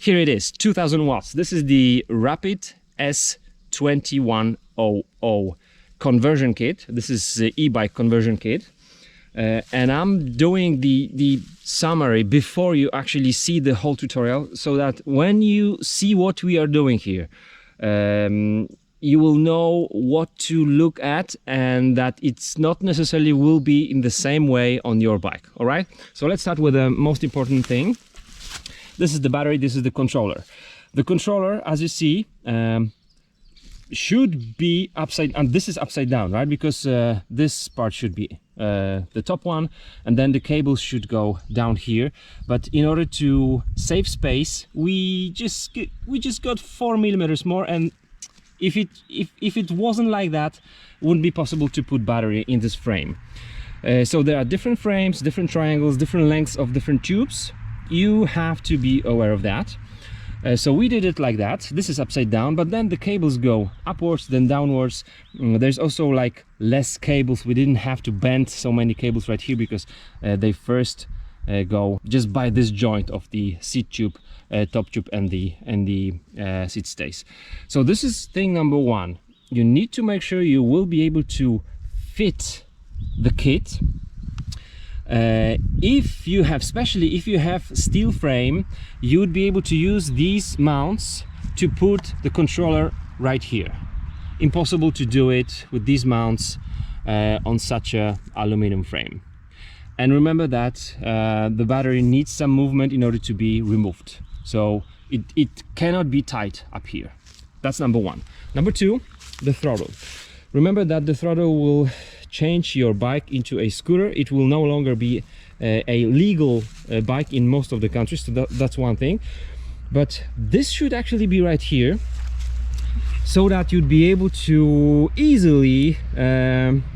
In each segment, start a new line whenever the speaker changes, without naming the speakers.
Here it is, 2000 watts. This is the Rapid S2100 conversion kit. This is the e-bike conversion kit. And I'm doing the summary before you actually see the whole tutorial, so that when you see what we are doing here, you will know what to look at, and that it's not necessarily will be in the same way on your bike. All right, so let's start with the most important thing. This is the battery, this is the controller. The controller, as you see, should be upside, and this is upside down, right? Because this part should be the top one, and then the cables should go down here. But in order to save space, we just got 4 millimeters more, and if it wasn't like that, it wouldn't be possible to put battery in this frame. So there are different frames, different triangles, different lengths of different tubes. You have to be aware of that. So we did it like that. This is upside down, but then the cables go upwards, then downwards. There's also like less cables. We didn't have to bend so many cables right here, because they first go just by this joint of the seat tube, top tube, and the seat stays. So this is thing number one. You need to make sure you will be able to fit the kit. If you have, especially if you have steel frame, you would be able to use these mounts to put the controller right here. Impossible to do it with these mounts on such a aluminum frame. And remember that the battery needs some movement in order to be removed, so it cannot be tight up here. That's number one. Number two, the throttle. Remember that the throttle will change your bike into a scooter. It will no longer be a legal bike in most of the countries, so that's one thing. But this should actually be right here, so that you'd be able to easily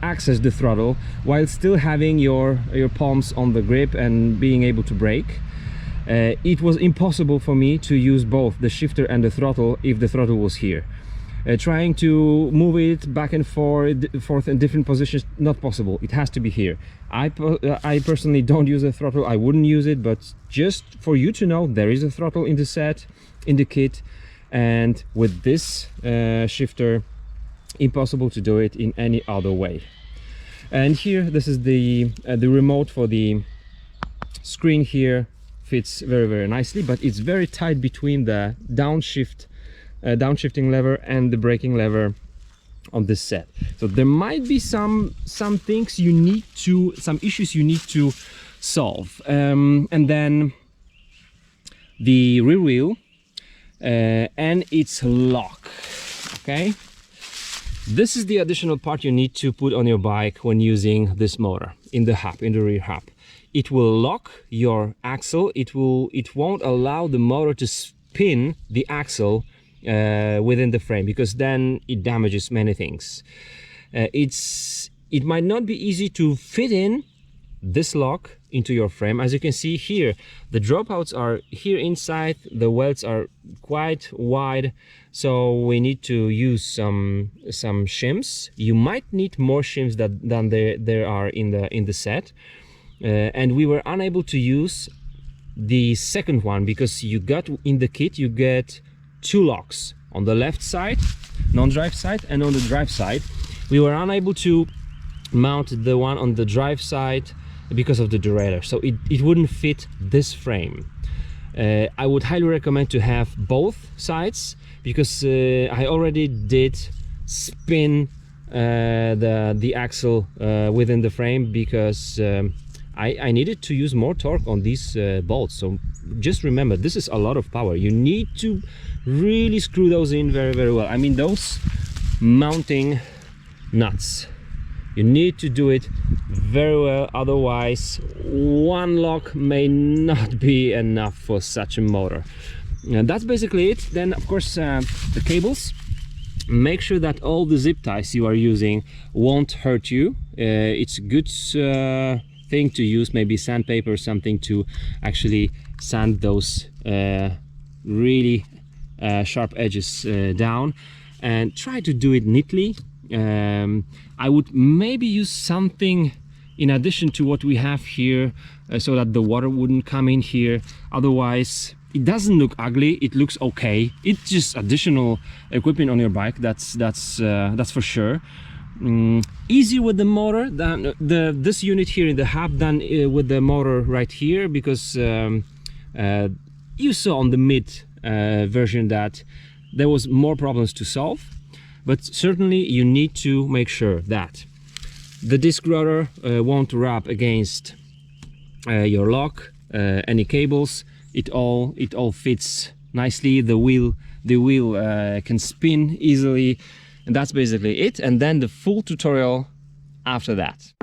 access the throttle while still having your palms on the grip and being able to brake. It was impossible for me to use both the shifter and the throttle if the throttle was here. Trying to move it back and forth in different positions, not possible. It has to be here. I personally don't use a throttle. I wouldn't use it, but just for you to know, there is a throttle in the set, in the kit, and with this shifter, impossible to do it in any other way. And here, this is the remote for the screen here. Fits very, very nicely, but it's very tight between the downshifting lever and the braking lever on this set. So there might be some things you need to, some issues you need to solve. And then the rear wheel and its lock. Okay, this is the additional part you need to put on your bike when using this motor in the hub, in the rear hub. It will lock your axle. It won't allow the motor to spin the axle within the frame, because then it damages many things. It might not be easy to fit in this lock into your frame. As you can see here, the dropouts are here inside, the welds are quite wide, so we need to use some shims. You might need more shims than there are in the set, and we were unable to use the second one, because you got in the kit, you get two locks on the left side, non-drive side, and on the drive side. We were unable to mount the one on the drive side because of the derailleur, so it wouldn't fit this frame. I would highly recommend to have both sides, because I already did spin the axle within the frame, because I needed to use more torque on these bolts. So just remember, this is a lot of power. You need to really screw those in very, very well. I mean, those mounting nuts, you need to do it very well, otherwise one lock may not be enough for such a motor. And that's basically it. Then of course the cables, make sure that all the zip ties you are using won't hurt you. It's a good thing to use maybe sandpaper or something to actually sand those really sharp edges down, and try to do it neatly. I would maybe use something in addition to what we have here, so that the water wouldn't come in here. Otherwise, it doesn't look ugly, it looks okay. It's just additional equipment on your bike, that's for sure. Easier with the motor than this unit here in the hub than with the motor right here, because you saw on the mid version that there was more problems to solve. But certainly you need to make sure that the disc rotor won't rub against your lock, any cables. It all fits nicely. The wheel can spin easily, and that's basically it. And then the full tutorial after that.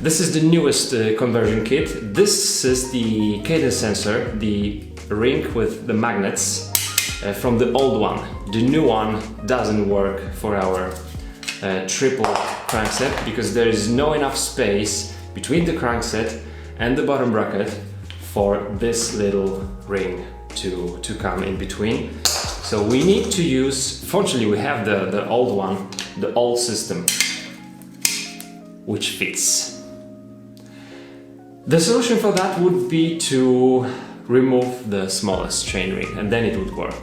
This is the newest conversion kit. This is the cadence sensor, the ring with the magnets from the old one. The new one doesn't work for our triple crankset because there is no enough space between the crankset and the bottom bracket for this little ring to come in between. So we need to use, fortunately we have the old one, the old system, which fits. The solution for that would be to remove the smallest chainring, and then it would work.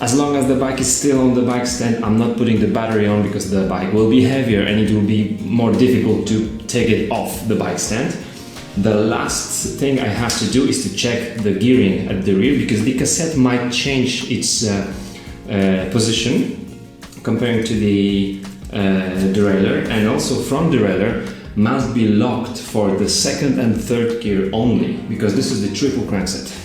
As long as the bike is still on the bike stand, I'm not putting the battery on because the bike will be heavier and it will be more difficult to take it off the bike stand. The last thing I have to do is to check the gearing at the rear, because the cassette might change its position comparing to the derailleur, and also front derailleur must be locked for the second and third gear only, because this is the triple crankset.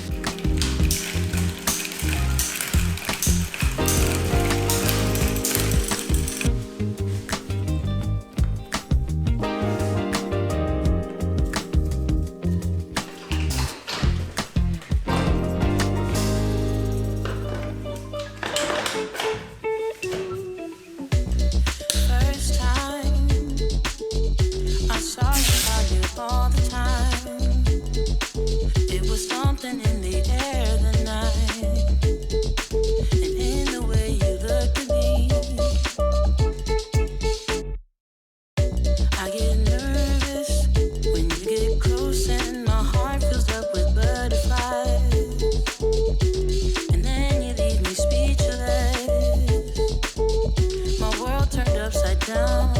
Down.